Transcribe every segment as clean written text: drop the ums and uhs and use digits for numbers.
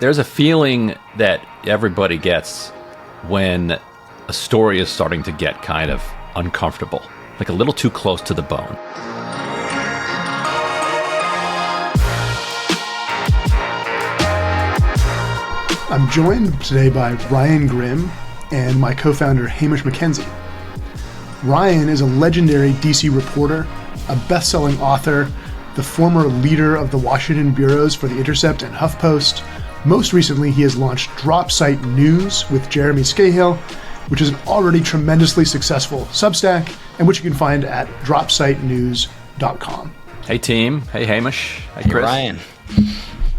There's a feeling that everybody gets when a story is starting to get kind of uncomfortable, like a little too close to the bone. I'm joined today by Ryan Grimm and my co-founder Hamish McKenzie. Ryan is a legendary DC reporter, a best-selling author, the former leader of the Washington bureaus for the Intercept and HuffPost. Most recently, he has launched Dropsite News with Jeremy Scahill, which is an already tremendously successful Substack, and which you can find at dropsitenews.com. Hey team, hey Hamish, hey Chris. Hey Ryan.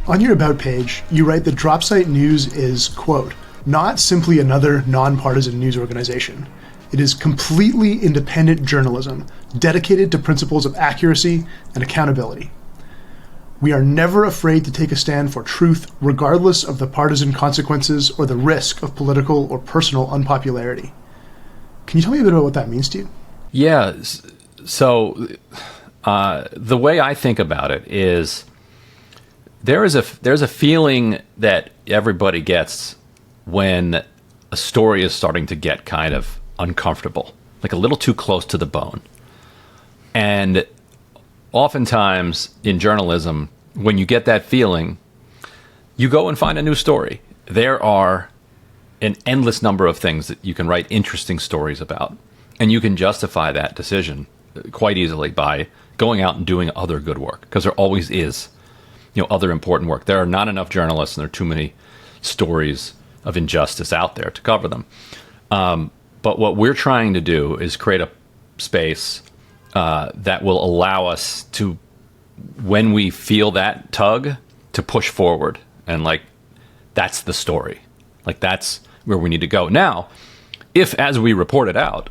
On your About page, you write that Dropsite News is, quote, not simply another nonpartisan news organization. It is completely independent journalism dedicated to principles of accuracy and accountability. We are never afraid to take a stand for truth, regardless of the partisan consequences or the risk of political or personal unpopularity. Can you tell me a bit about what that means to you? Yeah, so the way I think about it is there's a feeling that everybody gets when a story is starting to get kind of uncomfortable, like a little too close to the bone. And oftentimes in journalism, when you get that feeling, you go and find a new story. There are an endless number of things that you can write interesting stories about. And you can justify that decision quite easily by going out and doing other good work, because there always is, other important work. There are not enough journalists, and there are too many stories of injustice out there to cover them. But what we're trying to do is create a space that will allow us to, when we feel that tug, to push forward. And that's the story. That's where we need to go. Now, if as we report it out,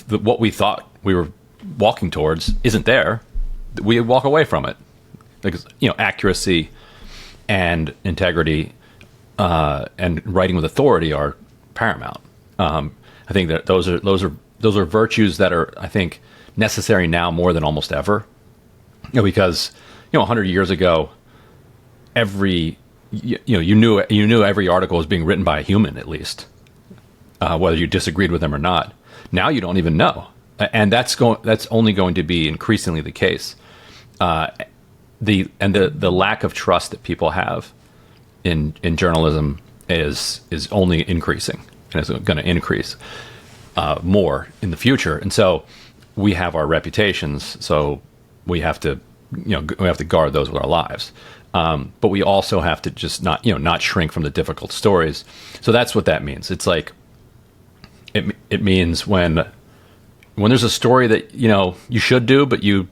what we thought we were walking towards isn't there, we walk away from it. Because, accuracy and integrity and writing with authority are paramount. I think that those are virtues that are, I think, necessary now more than almost ever. Because 100 years ago, you knew every article was being written by a human, at least, whether you disagreed with them or not. Now you don't even know, and that's only going to be increasingly the case. The lack of trust that people have in journalism is only increasing, and it's going to increase more in the future. And so we have our reputations, so we have to guard those with our lives. But we also have to just not shrink from the difficult stories. So that's what that means. It's like it means when there's a story that you should do, but you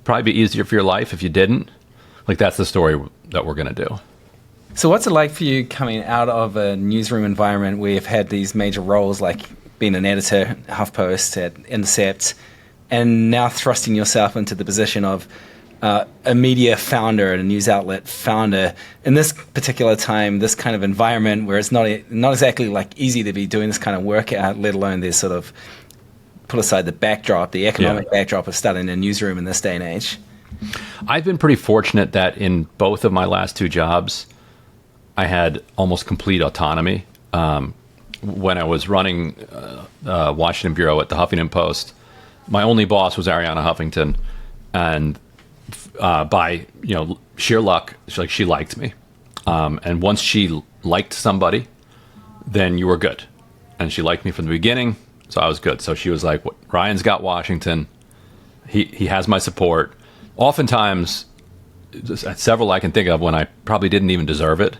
probably be easier for your life if you didn't. That's the story that we're going to do. So what's it like for you coming out of a newsroom environment where you've had these major roles, like being an editor at HuffPost, at Intercept, and now thrusting yourself into the position of a media founder and a news outlet founder in this particular time, this kind of environment where it's not exactly easy to be doing this kind of work, let alone this sort of put aside the backdrop, the economic backdrop of starting a newsroom in this day and age? I've been pretty fortunate that in both of my last two jobs, I had almost complete autonomy. When I was running Washington bureau at the Huffington Post, my only boss was Arianna Huffington, and by sheer luck, she liked me. And once she liked somebody, then you were good. And she liked me from the beginning, so I was good. So she was like, Ryan's got Washington. He has my support. Oftentimes, several I can think of when I probably didn't even deserve it,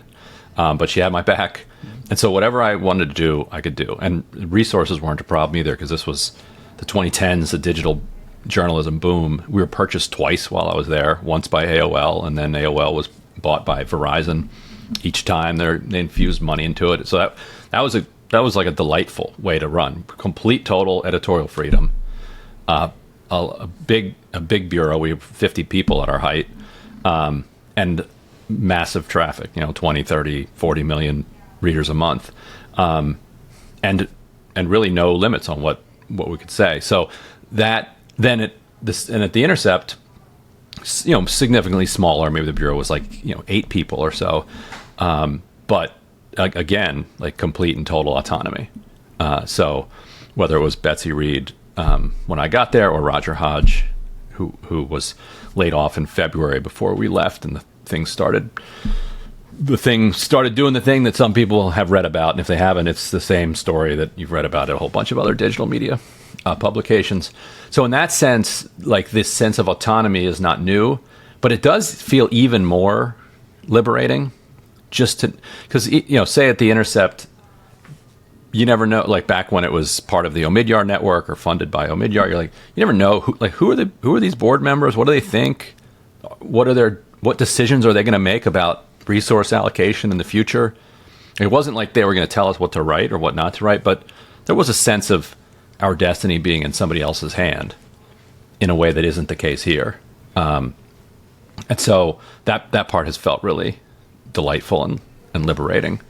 but she had my back. And so whatever I wanted to do, I could do. And resources weren't a problem either, because this was the 2010s, the digital journalism boom. We were purchased twice while I was there, once by AOL, and then AOL was bought by Verizon. Each time they infused money into it. So that was like a delightful way to run. Complete, total editorial freedom. A big bureau. We have 50 people at our height, and massive traffic. 20, 30, 40 million readers a month, and really no limits on what we could say. So that then at the Intercept, significantly smaller. Maybe the bureau was 8 people or so. But again, like complete and total autonomy. So whether it was Betsy Reed when I got there, or Roger Hodge, who was laid off in February before we left, and the thing started doing the thing that some people have read about, and if they haven't, it's the same story that you've read about at a whole bunch of other digital media publications. So in that sense, like, this sense of autonomy is not new, but it does feel even more liberating, just to, because, you know, say at the Intercept, you never know, like back when it was part of the Omidyar network or funded by Omidyar, you're like, you never know who are these board members? What do they think? What decisions are they going to make about resource allocation in the future? It wasn't like they were going to tell us what to write or what not to write, but there was a sense of our destiny being in somebody else's hand in a way that isn't the case here. And so that part has felt really delightful and liberating.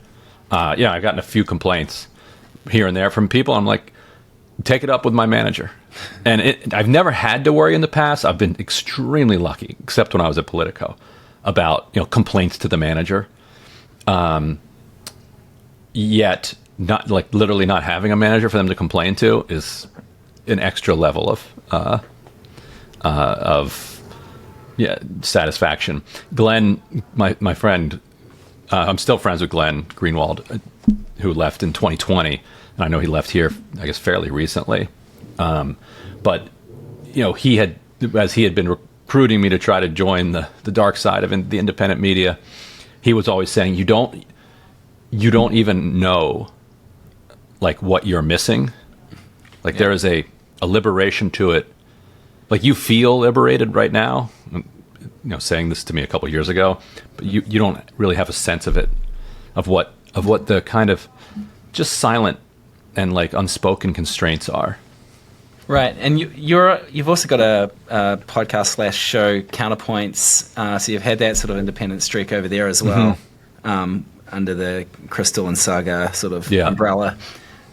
Yeah, I've gotten a few complaints here and there from people. I'm like, take it up with my manager. And I've never had to worry in the past. I've been extremely lucky, except when I was at Politico, about, you know, complaints to the manager. Yet, not like literally not having a manager for them to complain to is an extra level of satisfaction. Glenn, my friend, I'm still friends with Glenn Greenwald, who left in 2020, and I know he left here, I guess, fairly recently. But, you know, as he had been recruiting me to try to join the dark side of the independent media, he was always saying, you don't even know, like, what you're missing. Like, there is a liberation to it. Like, you feel liberated right now, you know, saying this to me a couple of years ago, but you don't really have a sense of it, of what the kind of just silent and, like, unspoken constraints are. Right, and you've also got a podcast / show, Counterpoints. So you've had that sort of independent streak over there as well, under the Crystal and Saga sort of umbrella.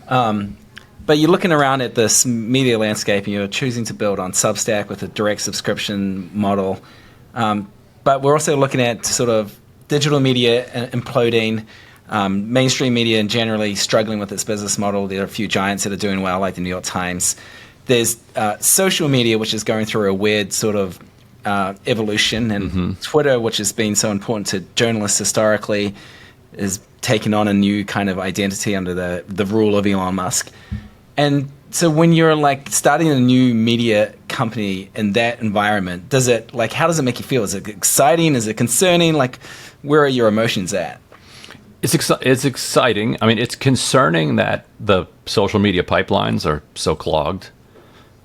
But you're looking around at this media landscape, and you're choosing to build on Substack with a direct subscription model. But we're also looking at sort of digital media imploding, mainstream media and generally struggling with its business model. There are a few giants that are doing well, like the New York Times. There's social media, which is going through a weird sort of evolution, and Twitter, which has been so important to journalists historically, is taking on a new kind of identity under the rule of Elon Musk. And so when you're, like, starting a new media company in that environment, how does it make you feel? Is it exciting? Is it concerning? Like, where are your emotions at? It's exciting. I mean, it's concerning that the social media pipelines are so clogged.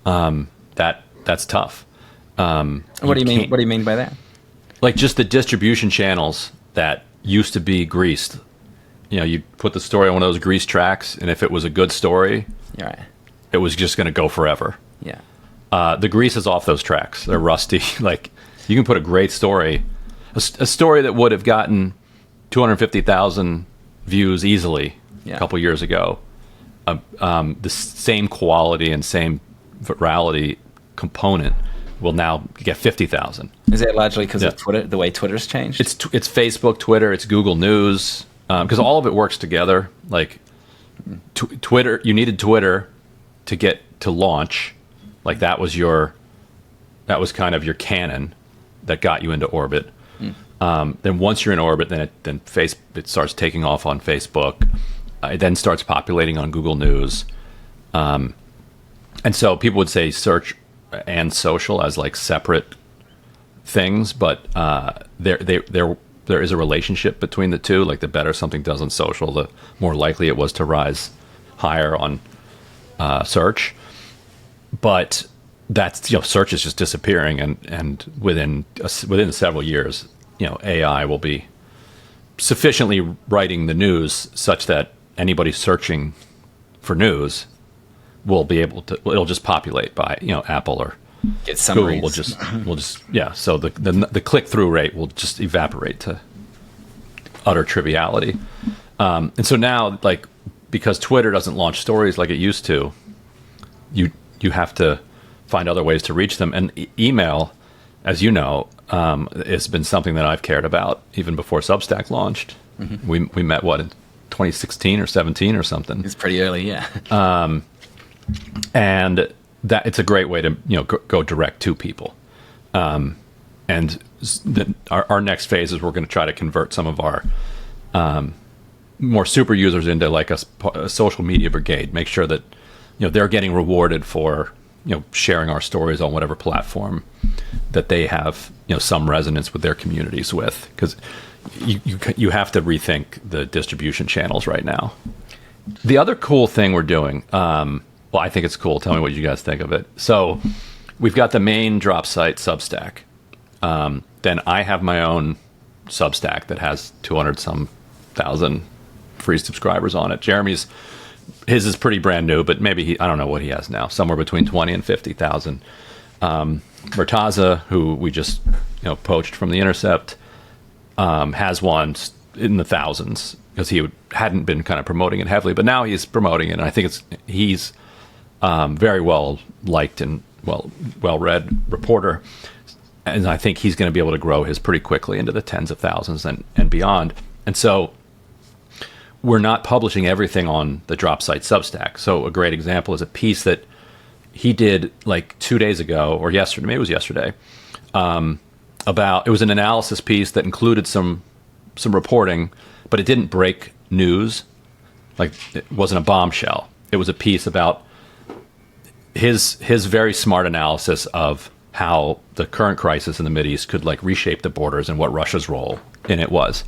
That's tough. What do you mean? What do you mean by that? Like, just the distribution channels that used to be greased. You know, you put the story on one of those greased tracks, and if it was a good story, right, it was just going to go forever. Yeah. The grease is off those tracks. They're rusty. Like, you can put a great story, a story that would have gotten 250,000 views easily a couple years ago. The same quality and same virality component will now get 50,000. Is that largely because of Twitter, the way Twitter's changed? It's Facebook, Twitter, it's Google News, because all of it works together. Like, Twitter, you needed Twitter to get to launch. Like, that was kind of your cannon that got you into orbit. Then once you're in orbit, then it starts taking off on Facebook. It then starts populating on Google News. And so people would say search and social as, like, separate things, but there is a relationship between the two. Like, the better something does on social, the more likely it was to rise higher on search. But that's, you know, search is just disappearing, and within several years, you know, AI will be sufficiently writing the news such that anybody searching for news will be able to. It'll just populate by, you know, Apple or get summaries. Google will just So the click through rate will just evaporate to utter triviality. And so now, like, because Twitter doesn't launch stories like it used to, you have to find other ways to reach them. And email, as you know, has been something that I've cared about even before Substack launched. We met in 2016 or 17 or something. It's pretty early, yeah. And that it's a great way to go direct to people. And our next phase is we're going to try to convert some of our more super users into like a social media brigade. Make sure that they're getting rewarded for sharing our stories on whatever platform that they have some resonance with their communities with, because you have to rethink the distribution channels right now. The other cool thing we're doing, well, I think it's cool. Tell me what you guys think of it. So we've got the main drop site Substack. Then I have my own Substack that has 200 some thousand free subscribers on it. Jeremy's, his is pretty brand new, but maybe I don't know what he has now, somewhere between 20 and 50,000. Murtaza, who we just poached from the Intercept, has one in the thousands because he hadn't been kind of promoting it heavily, but now he's promoting it, and I think he's very well liked and well read reporter, and I think he's going to be able to grow his pretty quickly into the tens of thousands and beyond. And so we're not publishing everything on the drop site Substack. So a great example is a piece that he did like 2 days ago or yesterday, maybe it was yesterday, about, it was an analysis piece that included some reporting, but it didn't break news. Like, it wasn't a bombshell. It was a piece about his very smart analysis of how the current crisis in the Mideast could like reshape the borders and what Russia's role in it was.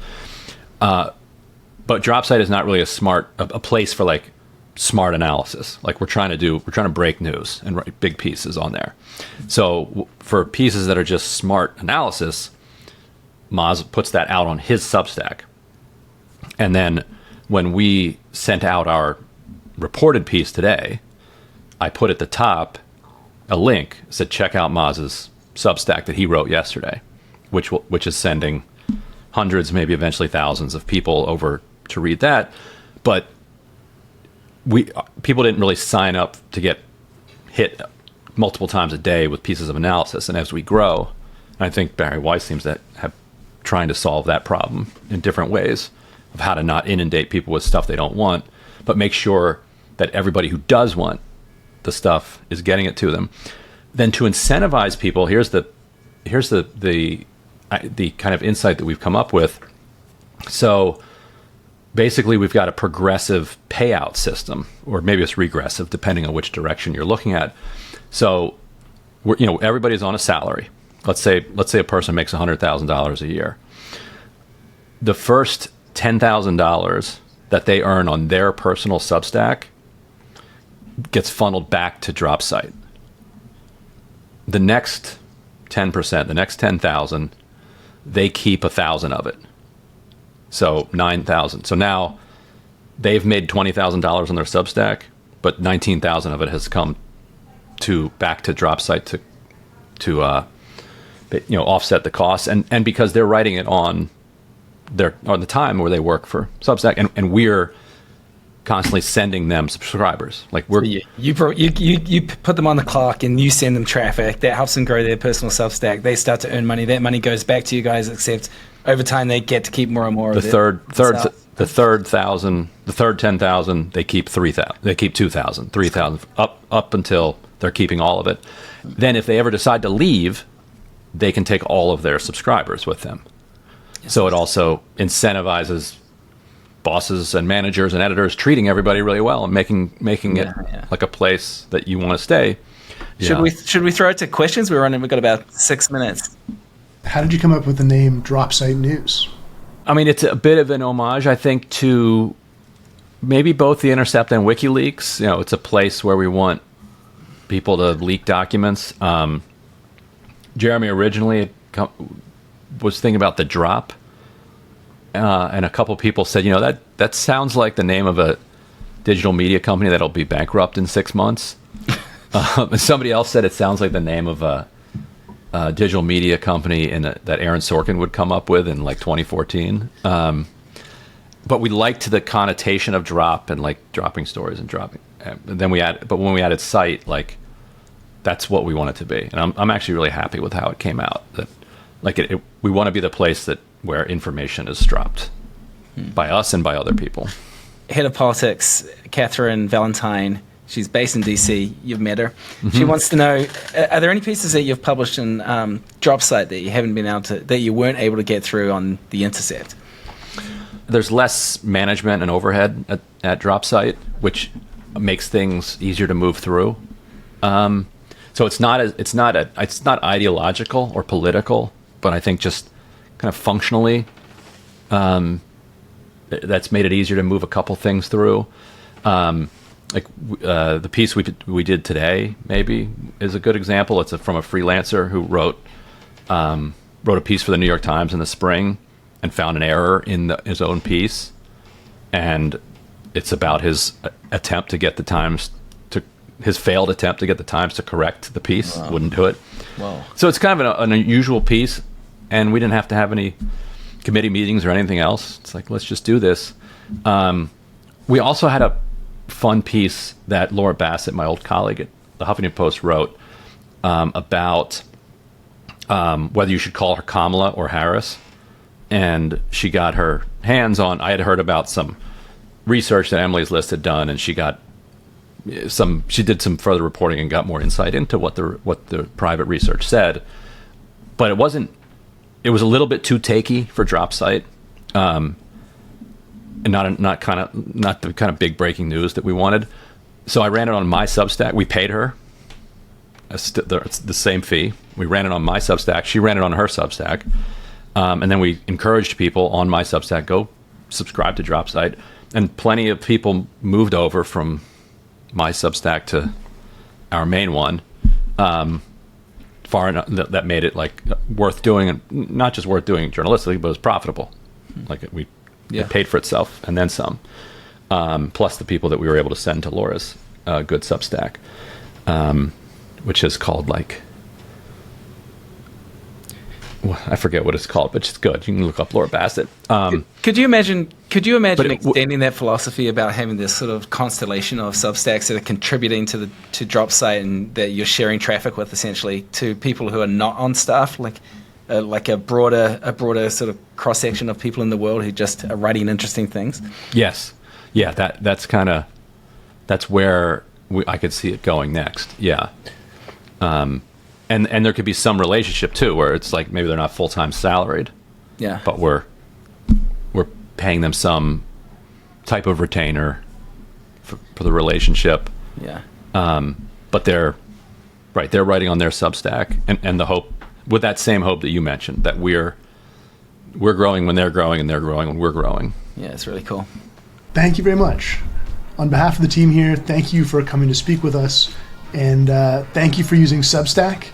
But Dropsite is not really a place for like smart analysis. Like we're trying to break news and write big pieces on there. So for pieces that are just smart analysis, Maz puts that out on his Substack. And then when we sent out our reported piece today, I put at the top a link, said check out Maz's Substack that he wrote yesterday, which is sending hundreds, maybe eventually thousands of people over to read that. But people didn't really sign up to get hit multiple times a day with pieces of analysis. And as we grow, I think Barry Weiss seems to have trying to solve that problem in different ways of how to not inundate people with stuff they don't want, but make sure that everybody who does want the stuff is getting it to them. Then to incentivize people, here's the kind of insight that we've come up with. So basically, we've got a progressive payout system, or maybe it's regressive, depending on which direction you're looking at. So, everybody's on a salary. Let's say a person makes $100,000 a year. The first $10,000 that they earn on their personal Substack gets funneled back to Dropsite. The next 10%, the next 10,000, they keep 1,000 of it. So 9,000. So now they've made $20,000 on their Substack, but 19,000 of it has come back to Dropsite to offset the costs, and because they're writing it on the time where they work for Substack, and we're constantly sending them subscribers. Like you put them on the clock and you send them traffic that helps them grow their personal Substack. They start to earn money. That money goes back to you guys, except over time they get to keep more and more of it. The third 10,000, they keep 3,000. They keep 2,000, 3,000 up until they're keeping all of it. Then if they ever decide to leave, they can take all of their subscribers with them. Yes. So it also incentivizes bosses and managers and editors treating everybody really well and making it like a place that you want to stay. Should we throw it to questions? We've got about 6 minutes. How did you come up with the name Dropsite News? I mean, it's a bit of an homage, I think, to maybe both the Intercept and WikiLeaks. It's a place where we want people to leak documents. Jeremy originally was thinking about the drop. And a couple people said, that sounds like the name of a digital media company that'll be bankrupt in 6 months. And somebody else said it sounds like the name of a digital media company that Aaron Sorkin would come up with in like 2014. But we liked the connotation of drop and like dropping stories and dropping. Then when we added site, like that's what we want it to be. And I'm actually really happy with how it came out. That like we want to be the place where information is dropped. by us and by other people. Head of politics, Catherine Valentine. She's based in DC. You've met her. She wants to know: are there any pieces that you've published in DropSite that you weren't able to get through on the Intercept? There's less management and overhead at DropSite, which makes things easier to move through. So it's not ideological or political, but I think just kind of functionally, that's made it easier to move a couple things through. The piece we did today maybe is a good example. It's from a freelancer who wrote a piece for the New York Times in the spring and found an error in his own piece, and it's about his attempt to get the Times his failed attempt to get the Times to correct the piece. Wow. Wouldn't do it. Wow. So it's kind of an unusual piece, and we didn't have to have any committee meetings or anything else. It's like, let's just do this. We also had a fun piece that Laura Bassett, my old colleague at the Huffington Post, wrote about whether you should call her Kamala or Harris. And she got her hands on, I had heard about some research that Emily's List had done, and she did some further reporting and got more insight into what the private research said. But it was a little bit too takey for DropSite. And not the kind of big breaking news that we wanted. So I ran it on my Substack. We paid her. It's the same fee. We ran it on my Substack. She ran it on her Substack. And then we encouraged people on my Substack, go subscribe to DropSite. And plenty of people moved over from my Substack to our main one. Far enough that made it like worth doing, and not just worth doing journalistically, but it was profitable. Like it paid for itself and then some. Plus the people that we were able to send to Laura's good Substack, which is called I forget what it's called, but it's good. You can look up Laura Bassett. Could you imagine extending that philosophy about having this sort of constellation of Substacks that are contributing to DropSite and that you're sharing traffic with, essentially, to people who are not on staff, like a broader sort of cross section of people in the world who just are writing interesting things? Yes, yeah, that's where I could see it going next. Yeah. And there could be some relationship too, where it's like maybe they're not full-time salaried, but we're paying them some type of retainer for the relationship. Yeah. But they're writing on their Substack, and the hope, with that same hope that you mentioned, that we're growing when they're growing, and they're growing when we're growing. Yeah, it's really cool. Thank you very much. On behalf of the team here, thank you for coming to speak with us, and thank you for using Substack.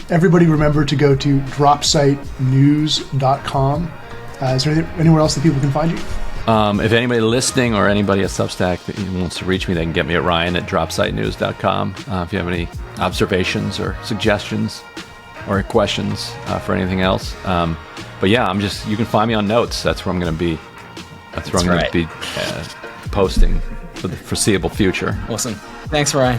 Everybody remember to go to dropsitenews.com. Is there anywhere else that people can find you? If anybody listening or anybody at Substack that wants to reach me, they can get me at ryan@dropsitenews.com. If you have any observations or suggestions or questions for anything else. But yeah, you can find me on Notes. That's where I'm going to be. That's where I'm going to be posting for the foreseeable future. Awesome. Thanks, Ryan.